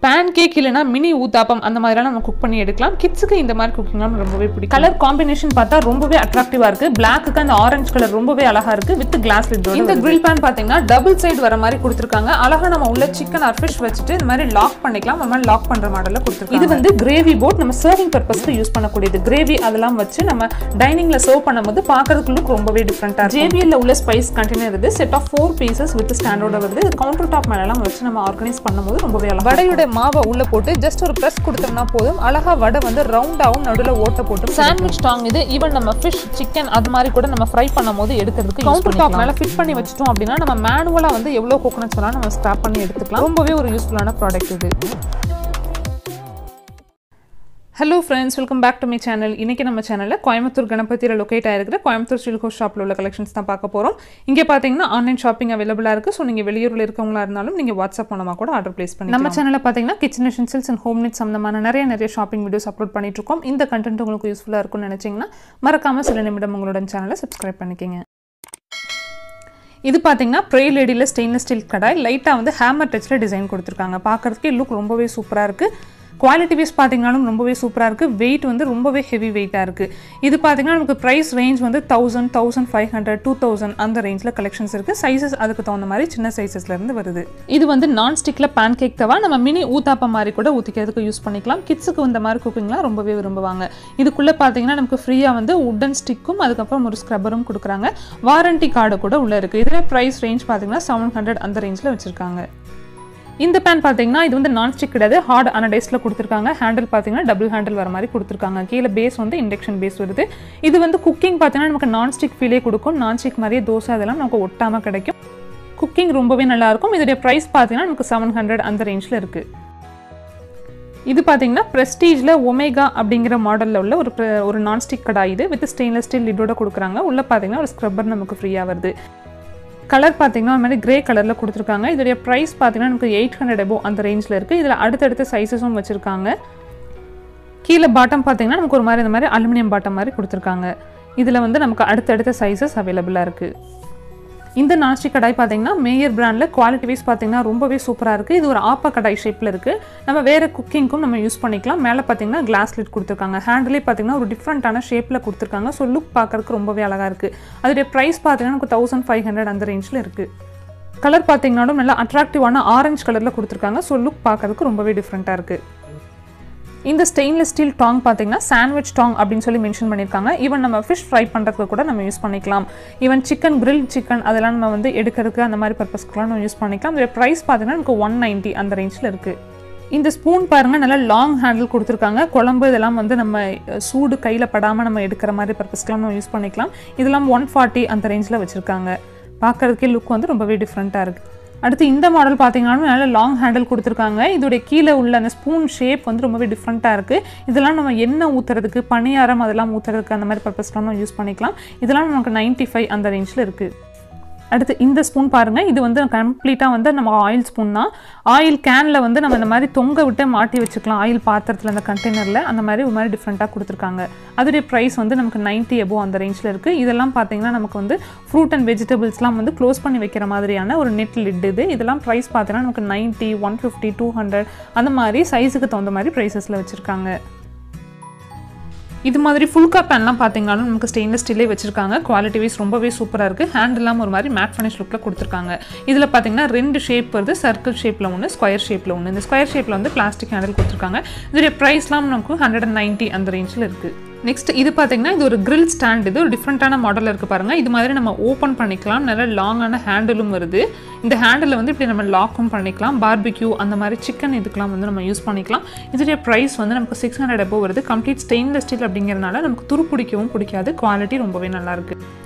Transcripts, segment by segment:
pancake இல்லனா mini uttapam அந்த மாதிரிலாம் நம்ம குக் பண்ணி எடுக்கலாம். கிட்ஸ்க்கு இந்த மாதிரி குக்கிங்லாம் ரொம்பவே பிடிக்கும். கலர் காம்பினேஷன் பார்த்தா ரொம்பவே அட்ராக்டிவா இருக்கு. Blackக்கு அந்த ஆரஞ்சு கலர் ரொம்பவே அழகா இருக்கு வித் கிளாஸ் லிட்டோட. இந்த grill pan பாத்தீங்கன்னா டபுள் சைடு வர மாதிரி கொடுத்திருக்காங்க. அழகா நம்ம உள்ள chicken or fish வச்சிட்டு இந்த மாதிரி லாக் பண்ணிக்கலாம். நம்ம லாக் பண்ற மாடல்ல கொடுத்திருக்காங்க. இது வந்து கிரேவி போட் நம்ம சர்விங் பர்பஸ்க்கு யூஸ் பண்ணக்கூடியது. கிரேவி அதெல்லாம் வச்சு நம்ம டைனிங்ல சர்வ் பண்ணும்போது பார்க்கிறதுக்கு லுக் ரொம்பவே டிஃபரண்டா இருக்கு. JBL ல உள்ள ஸ்பைஸ் கண்டெய்னர் இது செட் ஆஃப் 4 pieces with ஸ்டாண்டோட வருது. இது கவுண்டர் டாப் மேல எல்லாம் வச்சு நம்ம ஆர்கனைஸ் பண்ணும்போது ரொம்பவே அழகா. வடையோட மாவை உள்ள போட்டு ஜஸ்ட் ஒரு பிரஸ் கொடுத்தோம்னா போதும். அழகா வடை வந்து ரவுண்டாவும் நடுவுல ஓட்ட போட்டு சாண்ட்விச் டாங் இது ஈவன் நம்ம ஃபிஷ் சிக்கன் அது மாதிரி கூட நம்ம ஃப்ரை பண்ணும்போது எடுக்கிறதுக்கு கவுண்டர் டாப் மேல ஃபிட் பண்ணி வச்சிட்டோம் அப்படின்னா நம்ம மேனுவலா வந்து எவ்வளவு கோகனட்ஸ் வேணா நம்ம ஸ்கிராப் பண்ணி எடுத்துக்கலாம். ரொம்பவே ஒரு யூஸ்ஃபுல்லான ப்ராடக்ட் இது. Hello friends, welcome back to my channel. இன்னைக்கு நம்ம சேனல்ல கோயம்புத்தூர் கணபதியில லொகேட் ஆயிருக்கிற கோயம்புத்தூர் ஸ்டீல் ஹவுஸ் ஷாப்ல உள்ள கலெக்ஷன்ஸ் தான் பார்க்க போறோம். இங்க பாத்தீங்கன்னா ஆன்லைன் ஷாப்பிங் அவேலபிளா இருக்கு. சோ நீங்க வெளியூர்ல இருக்கவங்களா இருந்தாலும் நீங்க வாட்ஸ்அப் மூலமா கூட ஆர்டர் பிளேஸ் பண்ணிக்கலாம். நம்ம சேனல்ல பாத்தீங்கன்னா kitchen essentials and home needs சம்பந்தமான நிறைய ஷாப்பிங் வீடியோஸ் அப்லோட் பண்ணிட்டு இருக்கோம். இந்த கண்டென்ட் உங்களுக்கு யூஸ்ஃபுல்லா இருக்கும்னு நினைச்சீங்கன்னா மறக்காம சில நிமிடம் உங்களுடன் சேனலை சப்ஸ்கிரைப் பண்ணிக்கங்க. இது பாத்தீங்கன்னா ப்ரே லேடில ஸ்டெயின்லெஸ் ஸ்டீல் கடாய் லைட்டா வந்து ஹேமர் டச்ல டிசைன் கொடுத்திருக்காங்க. பார்க்கிறதுக்கு லுக் ரொம்பவே சூப்பரா இருக்கு. குவாலிட்டி வைஸ் பாத்தீங்கன்னாலும் ரொம்பவே சூப்பரா இருக்கு. வெயிட் வந்து ரொம்பவே ஹெவி வெயிட்டா இருக்கு. இது பாத்தீங்கன்னா நமக்கு பிரைஸ் ரேஞ்ச் வந்து 1000, 1500, 2000 அந்த ரேஞ்ச்ல கலெக்ஷன்ஸ் இருக்கு. சைஸஸ் அதுக்கு தகுந்த மாதிரி சின்ன சைஸஸ்ல இருந்து வருது. இது வந்து நான் ஸ்டிக்ல pancake தவா நம்ம மினி ஊத்தாப்பம் மாதிரி கூட ஊத்திக்கிறதுக்கு யூஸ் பண்ணிக்கலாம். கிட்ஸ்க்கு இந்த மாதிரி குக்கிங்லாம் ரொம்பவே விரும்புவாங்க. இதுக்குள்ள பாத்தீங்கன்னா நமக்கு ஃப்ரீயா வந்து வுடன் ஸ்டிக்கும் அதுக்கப்புறம் ஒரு ஸ்க்ரப்பரும் கொடுக்குறாங்க. வாரண்டி கார்டு கூட உள்ள இருக்கு. இதுல பிரைஸ் ரேஞ்ச் பாத்தீங்கன்னா 700 அந்த ரேஞ்ச்ல வச்சிருக்காங்க. இந்த பேன் பாத்தீங்கன்னா இது வந்து நான் ஸ்டிக் கிடையாது, ஹார்ட் அனடைஸ்ட்ல கொடுத்திருக்காங்க. ஹேண்டில் பாத்தீங்கன்னா டபுள் ஹேண்டில் வர மாதிரி கொடுத்திருக்காங்க. கீழ பேஸ் வந்து இண்டக்ஷன் பேஸ் வருது. இது வந்து குக்கிங் பாத்தீங்கன்னா நமக்கு நான் ஸ்டிக் ஃபீலே கொடுக்கும். நான் ஸ்டிக் மாதிரியே தோசை அதெல்லாம் நமக்கு ஒட்டாம கிடைக்கும். குக்கிங் ரொம்பவே நல்லா இருக்கும். இதோட பிரைஸ் பாத்தீங்கன்னா நமக்கு 700 அந்த ரேஞ்ச்ல இருக்கு. இது பாத்தீங்கன்னா பிரஸ்டீஜ்ல ஒமேகா அப்படிங்கிற மாடல்ல உள்ள ஒரு நான் ஸ்டிக் கடாய் இது வித் ஸ்டெயின்லெஸ் ஸ்டீல் லிட்டோட கொடுக்குறாங்க. உள்ள பாத்தீங்கன்னா ஒரு ஸ்க்ரப்பர் நமக்கு ஃப்ரீயா வருது. கலர் பாத்தீங்கன்னா ஒரு மாதிரி கிரே கலர்ல கொடுத்திருக்காங்க. இதோட பிரைஸ் பாத்தீங்கன்னா நமக்கு 800 above அந்த ரேஞ்ச்ல இருக்கு. இதுல அடுத்தடுத்த சைஸஸும் வச்சிருக்காங்க. கீழ பாட்டம் பாத்தீங்கன்னா நமக்கு ஒரு மாதிரி இந்த மாதிரி அலுமினியம் பாட்டம் மாதிரி கொடுத்திருக்காங்க. இதுல வந்து நமக்கு அடுத்தடுத்த சைஸஸ் அவைலபிளா இருக்கு. இந்த நான்ஸ்டிக் கடாய் பாத்தீங்கன்னா மேயர் பிராண்ட்ல குவாலிட்டி வைஸ் பாத்தீங்கன்னா ரொம்பவே சூப்பரா இருக்கு. இது ஒரு ஆப்பா கடாய் ஷேப்ல இருக்கு. நம்ம வேற குக்கிங்க்கும் நம்ம யூஸ் பண்ணிக்கலாம். மேல பாத்தீங்கன்னா கிளாஸ் லிட் கொடுத்திருக்காங்க. ஹேண்டிலே பாத்தீங்கன்னா ஒரு டிஃபரண்டான ஷேப்ல கொடுத்திருக்காங்க. சோ லுக் பார்க்கிறதுக்கு ரொம்பவே அழகா இருக்கு. அதோட பிரைஸ் பாத்தீங்கன்னா நமக்கு 1500 அந்த ரேஞ்ச்ல இருக்கு. கலர் பாத்தீங்கன்னா நல்ல அட்ராக்டிவான ஆரஞ்சு கலர்ல கொடுத்திருக்காங்க. சோ லுக் பார்க்கிறதுக்கு ரொம்பவே டிஃபரண்டா இருக்கு. இந்த ஸ்டெயின்லெஸ் ஸ்டீல் டாங் பாத்தீங்கன்னா சாண்ட்விச் டாங் அப்படின்னு சொல்லி மென்ஷன் பண்ணிருக்காங்க. ஈவன் நம்ம ஃபிஷ் ஃப்ரை பண்றதுக்கு கூட நம்ம யூஸ் பண்ணிக்கலாம். ஈவன் சிக்கன் கிரில் சிக்கன் அதெல்லாம் நம்ம வந்து எடுக்கிறதுக்கு அந்த மாதிரி பர்பஸ்க்குலாம் நம்ம யூஸ் பண்ணிக்கலாம். இதோட பிரைஸ் பாத்தீங்கன்னா நமக்கு 190 அந்த ரேஞ்ச்ல இருக்கு. இந்த ஸ்பூன் பாருங்க நல்லா லாங் ஹேண்டில் கொடுத்திருக்காங்க. குழம்பு இதெல்லாம் வந்து நம்ம சூடு கையில படாம நம்ம எடுக்கிற மாதிரி பர்பஸ்க்குலாம் நம்ம யூஸ் பண்ணிக்கலாம். இதெல்லாம் 140 அந்த ரேஞ்ச்ல வச்சிருக்காங்க. பார்க்கறதுக்கே லுக் வந்து ரொம்பவே டிஃப்ரெண்டா இருக்கு. அடுத்து இந்த மாடல் பாத்தீங்கன்னா நல்ல லாங் ஹேண்டில் கொடுத்திருக்காங்க. இதோட கீழே உள்ள அந்த ஸ்பூன் ஷேப் வந்து ரொம்பவே டிஃப்ரெண்டா இருக்கு. இதெல்லாம் நம்ம எண்ணெய் ஊத்துறதுக்கு பணியாரம் அதெல்லாம் ஊத்துறதுக்கு அந்த மாதிரி பர்பஸ்லாம் நம்ம யூஸ் பண்ணிக்கலாம். இதெல்லாம் நமக்கு 95 அந்த ரேஞ்ச்ல இருக்கு. அடுத்து இந்த ஸ்பூன் பாருங்க. இது வந்து கம்ப்ளீட்டா வந்து நம்ம ஆயில் ஸ்பூன் தான். ஆயில் கேன்ல வந்து நம்ம இந்த மாதிரி தொங்க விட்டு மாட்டி வச்சுக்கலாம். ஆயில் பாத்திரத்துல அந்த கண்டெய்னர்ல அந்த மாதிரி ஒரு மாதிரி டிஃப்ரெண்டா கொடுத்திருக்காங்க. அதோட பிரைஸ் வந்து நமக்கு 90 above அந்த ரேஞ்ச்ல இருக்கு. இதெல்லாம் பாத்தீங்கன்னா நமக்கு வந்து ஃப்ரூட் அண்ட் வெஜிடபிள்ஸ்லாம் வந்து க்ளோஸ் பண்ணி வைக்கிற மாதிரியான ஒரு நெட் லிட் இது. இதெல்லாம் பிரைஸ் பாத்தீங்கன்னா நமக்கு 90, 150, 200 அந்த மாதிரி சைஸுக்கு தகுந்த மாதிரி பிரைசஸ்ல வச்சிருக்காங்க. இது மாதிரி ஃபுல்கா பேன்லாம் பாத்தீங்கன்னா நமக்கு ஸ்டெயின்லெஸ் ஸ்டீலே வச்சிருக்காங்க. குவாலிட்டி வைஸ் ரொம்பவே சூப்பரா இருக்கு. ஹேண்ட் எல்லாம் ஒரு மாதிரி மேட் ஃபினிஷ் லுக்ல கொடுத்திருக்காங்க. இதுல பாத்தீங்கன்னா 2 ஷேப் வருது. சர்க்கிள் ஷேப்ல ஒன்னு, ஸ்கொயர் ஷேப்ல ஒன்னு. இந்த ஸ்கொயர் ஷேப்ல வந்து பிளாஸ்டிக் ஹேண்டில் கொடுத்திருக்காங்க. இதோட பிரைஸ்லாம் நமக்கு 190 அந்த ரேஞ்ச்ல இருக்கு. நெக்ஸ்ட் இது பாத்தீங்கன்னா இது ஒரு grill ஸ்டாண்ட். இது ஒரு டிஃபரண்டான மாடல்ல இருக்கு பாருங்க. இது மாதிரி நம்ம ஓபன் பண்ணிக்கலாம். நல்ல லாங்கான ஹேண்டிலும் வருது. இந்த ஹேண்டில் வந்து இப்படி நம்ம லாக்கும் பண்ணிக்கலாம். பார்பிக்யூ அந்த மாதிரி சிக்கன் இதுக்கெல்லாம் வந்து நம்ம யூஸ் பண்ணிக்கலாம். இதோட பிரைஸ் வந்து நமக்கு 600 above வருது. கம்ப்ளீட் ஸ்டெயின்லெஸ் ஸ்டீல் அப்படிங்கறதுனால நமக்கு துரு பிடிக்கவும் பிடிக்காது. குவாலிட்டி ரொம்பவே நல்லா இருக்கு.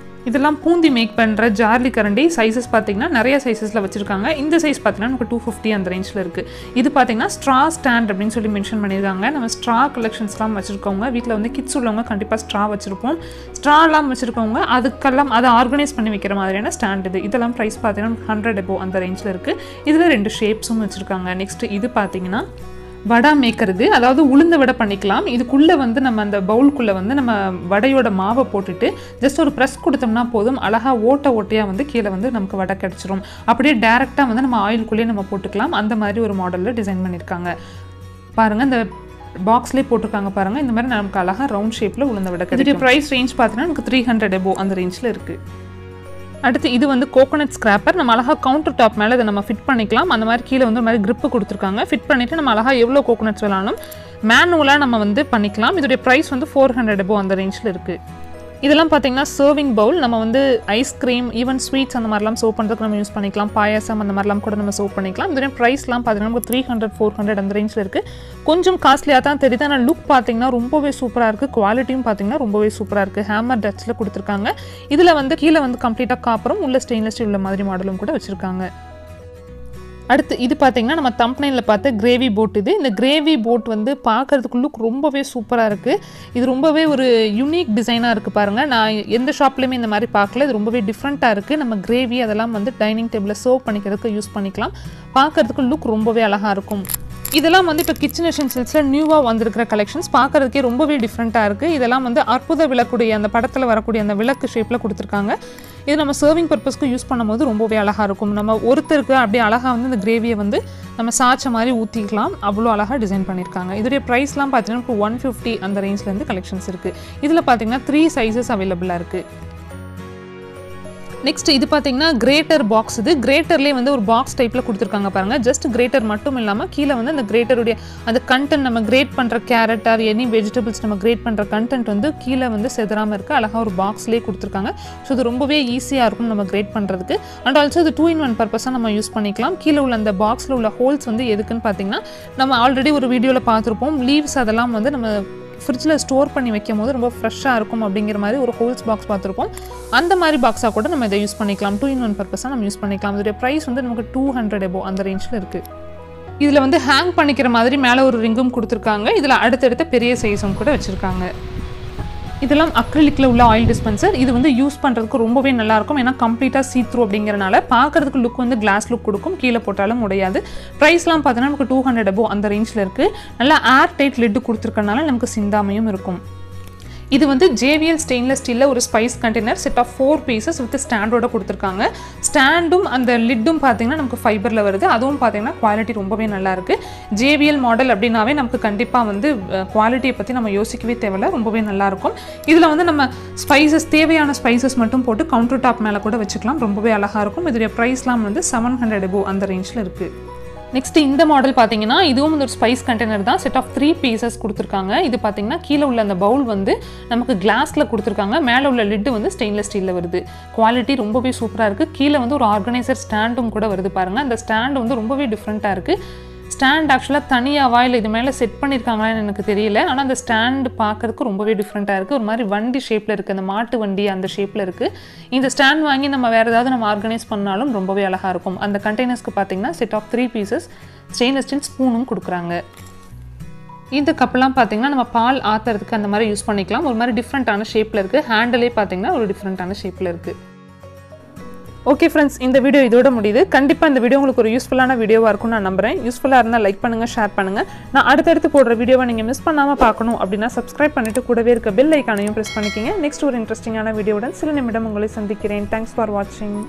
இதெல்லாம் பூந்தி மேக் பண்ற ஜார்லி கரண்டி சைஸஸ் பாத்தீங்கன்னா நிறைய சைஸஸ்ல வச்சிருக்காங்க. இந்த சைஸ் பாத்தீங்கன்னா நமக்கு 250 அந்த ரேஞ்ச்ல இருக்கு. இது பாத்தீங்கன்னா ஸ்ட்ரா ஸ்டாண்ட் அப்படின்னு சொல்லி மென்ஷன் பண்ணிருக்காங்க. நம்ம ஸ்ட்ரா கலெக்ஷன்ஸ்லாம் வச்சிருக்கவங்க வீட்ல வந்து கிட்ஸ் உள்ளவங்க கண்டிப்பா ஸ்ட்ரா வச்சிருப்போம். ஸ்ட்ராலாம் வச்சிருக்கவங்க அதுக்கெல்லாம் அதை ஆர்கனைஸ் பண்ணி வைக்கிற மாதிரியான ஸ்டாண்ட் இது. இதெல்லாம் பிரைஸ் பாத்தீங்கன்னா 100 above அந்த ரேஞ்ச்ல இருக்கு. இதுல 2 ஷேப்ஸும் வச்சிருக்காங்க. நெக்ஸ்ட் இது பாத்தீங்கன்னா வடை மேக்கிறது, அதாவது உளுந்த வடை பண்ணிக்கலாம். இதுக்குள்ளே வந்து நம்ம அந்த பவுலுக்குள்ளே வந்து நம்ம வடையோட மாவை போட்டுட்டு ஜஸ்ட் ஒரு ப்ரெஸ் கொடுத்தோம்னா போதும், அழகாக ஓட்டையாக வந்து கீழே வந்து நமக்கு வடை கிடச்சிரும். அப்படியே டேரெக்டாக வந்து நம்ம ஆயிலுக்குள்ளேயே நம்ம போட்டுக்கலாம். அந்த மாதிரி ஒரு மாடலில் டிசைன் பண்ணியிருக்காங்க. பாருங்கள், இந்த பாக்ஸ்லேயே போட்டிருக்காங்க பாருங்கள். இந்த மாதிரி நமக்கு அழகாக ரவுண்ட் ஷேப்பில் உளுந்த வடை கிடைக்கும். இதோடைய ப்ரைஸ் ரேஞ்ச் பார்த்தீங்கன்னா நமக்கு 300 above அந்த ரேஞ்சில் இருக்குது. அடுத்து இது வந்து கோகோனட் ஸ்கிராப்பர். நம்ம அழகாக கவுண்டர் டாப் மேலே இதை நம்ம ஃபிட் பண்ணிக்கலாம். அந்த மாதிரி கீழே வந்து ஒரு மாதிரி grip கொடுத்துருக்காங்க. ஃபிட் பண்ணிவிட்டு நம்ம அழகாக எவ்வளோ கோகோனட்ஸ் வேணாலும் மேனுவலாக நம்ம வந்து பண்ணிக்கலாம். இதோடைய ப்ரைஸ் வந்து 400 above அந்த ரேஞ்சில் இருக்குது. இதெல்லாம் பார்த்தீங்கன்னா சர்விங் பவுல். நம்ம வந்து ஐஸ்கிரீம், ஈவன் ஸ்வீட்ஸ் அந்த மாதிரிலாம் சர்வ் பண்ணுறதுக்கு நம்ம யூஸ் பண்ணிக்கலாம். பாயாசம் அந்த மாதிரிலாம் கூட நம்ம சர்வ் பண்ணிக்கலாம். இதோடைய ப்ரைஸ்லாம் பார்த்தீங்கன்னா நமக்கு 300 400 அந்த ரேஞ்சில் இருக்குது. கொஞ்சம் காஸ்ட்லியாக தான் தெரியுது, ஆனால் லுக் பார்த்தீங்கன்னா ரொம்பவே சூப்பராக இருக்குது. குவாலிட்டியும் பார்த்தீங்கன்னா ரொம்பவே சூப்பராக இருக்குது. ஹேமர் டச்சில் கொடுத்துருக்காங்க. இதில் வந்து கீழே வந்து கம்ப்ளீட்டாக காப்பரும் உள்ள ஸ்டெயின்லெஸ் ஸ்டீல் உள்ள மாதிரி மாடலும் கூட வச்சுருக்காங்க. அடுத்து இது பார்த்தீங்கன்னா நம்ம தம்ப்நெயிலில் பார்த்து கிரேவி போட். இந்த கிரேவி போட் வந்து பார்க்குறதுக்கு லுக் ரொம்பவே சூப்பராக இருக்குது. இது ரொம்பவே ஒரு யூனிக் டிசைனாக இருக்குது பாருங்கள். நான் எந்த ஷாப்லேயுமே இந்த மாதிரி பார்க்கல. இது ரொம்பவே டிஃப்ரெண்ட்டாக இருக்குது. நம்ம கிரேவி அதெல்லாம் வந்து டைனிங் டேபிளில் சர்வ் பண்ணிக்கிறதுக்கு யூஸ் பண்ணிக்கலாம். பார்க்குறதுக்கு லுக் ரொம்பவே அழகாக இருக்கும். இதெல்லாம் வந்து இப்போ கிச்சன் எசென்ஷியல்ஸில் நியூவாக வந்திருக்கிற கலெக்ஷன்ஸ். பார்க்குறதுக்கே ரொம்பவே டிஃப்ரெண்ட்டாக இருக்குது. இதெல்லாம் வந்து அற்புத விளக்குடைய அந்த படத்தில் வரக்கூடிய அந்த விளக்கு ஷேப்பில் கொடுத்துருக்காங்க. இது நம்ம சர்விங் பர்பஸ்க்கு யூஸ் பண்ணும்போது ரொம்பவே அழகாக இருக்கும். நம்ம ஒருத்தருக்கு அப்படியே அழகாக வந்து இந்த கிரேவியை வந்து நம்ம சாய்ச்ச மாதிரி ஊற்றிக்கலாம். அவ்வளோ அழகாக டிசைன் பண்ணியிருக்காங்க. இதோடைய ப்ரைஸ்லாம் பார்த்தீங்கன்னா 150 அந்த ரேஞ்ச்லேருந்து கலெக்ஷன்ஸ் இருக்குது. இதில் பார்த்தீங்கன்னா 3 சைஸஸ் அவைலபிளாக இருக்குது. நெக்ஸ்ட் இது பார்த்தீங்கன்னா கிரேட்டர் பாக்ஸ். இது கிரேட்டர்லேயே வந்து ஒரு பாக்ஸ் டைப்பில் கொடுத்துருக்காங்க பாருங்கள். ஜஸ்ட் கிரேட்டர் மட்டும் இல்லாமல் கீழே வந்து அந்த கிரேட்டருடைய அந்த கண்டென்ட், நம்ம கிரேட் பண்ணுற கேரட் ஆர் எனி வெஜிடபிள்ஸ் நம்ம கிரேட் பண்ணுற கண்டென்ட் வந்து கீழே வந்து செதறாமல் இருக்குது. அழகாக ஒரு பாக்ஸ்லேயே கொடுத்துருக்காங்க. ஸோ இது ரொம்பவே ஈஸியாக இருக்கும் நம்ம கிரேட் பண்ணுறதுக்கு. அண்ட் ஆல்சோ இது 2-in-1 பர்பஸாக நம்ம யூஸ் பண்ணிக்கலாம். கீழே உள்ள அந்த பாக்ஸில் உள்ள ஹோல்ஸ் வந்து எதுக்குன்னு பார்த்தீங்கன்னா, நம்ம ஆல்ரெடி ஒரு வீடியோவில் பார்த்துருப்போம். லீவ்ஸ் அதெல்லாம் வந்து நம்ம ஃப்ரிட்ஜில் ஸ்டோர் பண்ணி வைக்கும் போது ரொம்ப ஃப்ரெஷ்ஷாக இருக்கும் அப்படிங்கிற மாதிரி ஒரு ஹோல்ஸ் பாக்ஸ் பார்த்துருப்போம். அந்த மாதிரி பாக்ஸாக கூட நம்ம இதை யூஸ் பண்ணிக்கலாம். 2-in-1 பர்பஸாக நம்ம யூஸ் பண்ணிக்கலாம். இதோடைய ப்ரைஸ் வந்து நமக்கு 200 above அந்த ரேஞ்சில் இருக்குது. இதில் வந்து ஹேங் பண்ணிக்கிற மாதிரி மேலே ஒரு ரிங்கும் கொடுத்துருக்காங்க. இதில் அடுத்தடுத்த பெரிய சைஸும் கூட வச்சுருக்காங்க. இதெல்லாம் அக்ரிலிக்கில் உள்ள ஆயில் டிஸ்பென்சர். இது வந்து யூஸ் பண்ணுறதுக்கு ரொம்பவே நல்லாயிருக்கும். ஏன்னா கம்ப்ளீட்டாக சீ த்ரூ அப்படிங்கிறனால பார்க்குறதுக்கு லுக் வந்து கிளாஸ் லுக் கொடுக்கும். கீழே போட்டாலும் உடையாது. ப்ரைஸ்லாம் பார்த்தீங்கன்னா நமக்கு 200 above அந்த ரேஞ்சில் இருக்குது. நல்லா ஏர் டைட் லிட்டு கொடுத்துருக்கனால நமக்கு சிந்தாமையும் இருக்கும். இது வந்து JVL ஸ்டெயின்லெஸ் ஸ்டீலில் ஒரு spice container set of 4 pieces with ஸ்டாண்டோட கொடுத்துருக்காங்க. ஸ்டாண்டும் அந்த லிட்டும் பார்த்தீங்கன்னா நமக்கு ஃபைபரில் வருது. அதுவும் பார்த்தீங்கன்னா குவாலிட்டி ரொம்பவே நல்லாயிருக்கு. JVL மாடல் அப்படின்னாவே நமக்கு கண்டிப்பாக வந்து குவாலிட்டியை பற்றி நம்ம யோசிக்கவே தேவையில்ல. ரொம்பவே நல்லாயிருக்கும். இதில் வந்து நம்ம ஸ்பைசஸ், தேவையான ஸ்பைசஸ் மட்டும் போட்டு கவுண்டர் டாப் மேலே கூட வச்சுக்கலாம். ரொம்பவே அழகாக இருக்கும். இதோடைய ப்ரைஸ்லாம் வந்து 700 above அந்த ரேஞ்சில் இருக்குது. நெக்ஸ்ட் இந்த மாடல் பார்த்தீங்கன்னா இதுவும் ஒரு ஸ்பைஸ் கண்டெய்னர் தான். செட் ஆஃப் 3 பீசஸ் கொடுத்துருக்காங்க. இது பார்த்தீங்கன்னா கீழே உள்ள அந்த பவுல் வந்து நமக்கு கிளாஸில் கொடுத்துருக்காங்க. மேலே உள்ள லிட்டு வந்து ஸ்டெயின்லெஸ் ஸ்டீலில் வருது. குவாலிட்டி ரொம்பவே சூப்பராக இருக்குது. கீழே வந்து ஒரு ஆர்கனைசர் ஸ்டாண்டும் கூட வருது பாருங்கள். அந்த ஸ்டாண்டு வந்து ரொம்பவே டிஃப்ரெண்ட்டாக இருக்குது. ஸ்டாண்ட் ஆக்சுவலாக தனியாகவா இல்லை இது மேலே செட் பண்ணியிருக்காங்களான்னு எனக்கு தெரியல. ஆனால் அந்த ஸ்டாண்டு பார்க்குறதுக்கு ரொம்பவே டிஃப்ரெண்ட்டாக இருக்குது. ஒரு மாதிரி வண்டி ஷேப்பில் இருக்குது. அந்த மாட்டு வண்டி அந்த ஷேப்பில் இருக்குது. இந்த ஸ்டாண்ட் வாங்கி நம்ம வேறு ஏதாவது நம்ம ஆர்கனைஸ் பண்ணாலும் ரொம்பவே அழகாக இருக்கும். அந்த கண்டெய்னர்ஸ்க்கு பார்த்தீங்கன்னா set of 3 pieces stainless steel ஸ்பூனும் கொடுக்குறாங்க. இந்த கப்பெல்லாம் பார்த்தீங்கன்னா நம்ம பால் ஆற்றுறதுக்கு அந்த மாதிரி யூஸ் பண்ணிக்கலாம். ஒரு மாதிரி டிஃப்ரெண்ட்டான ஷேப்பில் இருக்குது. ஹேண்டிலே பார்த்தீங்கன்னா ஒரு டிஃப்ரெண்ட்டான ஷேப்பில் இருக்குது. ஓகே ஃப்ரெண்ட்ஸ், இந்த வீடியோ இதோட முடியுது. கண்டிப்பாக இந்த வீடியோ உங்களுக்கு ஒரு யூஸ்ஃபுல்லான வீடியோவாக இருக்கும்னு நான் நம்புகிறேன். யூஸ்ஃபுல்லாக இருந்தால் லைக் பண்ணுங்கள், ஷேர் பண்ணுங்கள். நான் அடுத்தடுத்து போடுற வீடியோவை நீங்கள் மிஸ் பண்ணாமல் பார்க்கணும் அப்படின்னா சப்ஸ்கிரைப் பண்ணிவிட்டு கூடவே இருக்க பெல் ஐக்கானையும் ப்ரெஸ் பண்ணிக்கிங்க. நெக்ஸ்ட் ஒரு இன்ட்ரெஸ்டிங்கான வீடியோவுடன் சில நிமிடம் உங்களை சந்திக்கிறேன். தேங்க்ஸ் ஃபார் வாட்சிங்.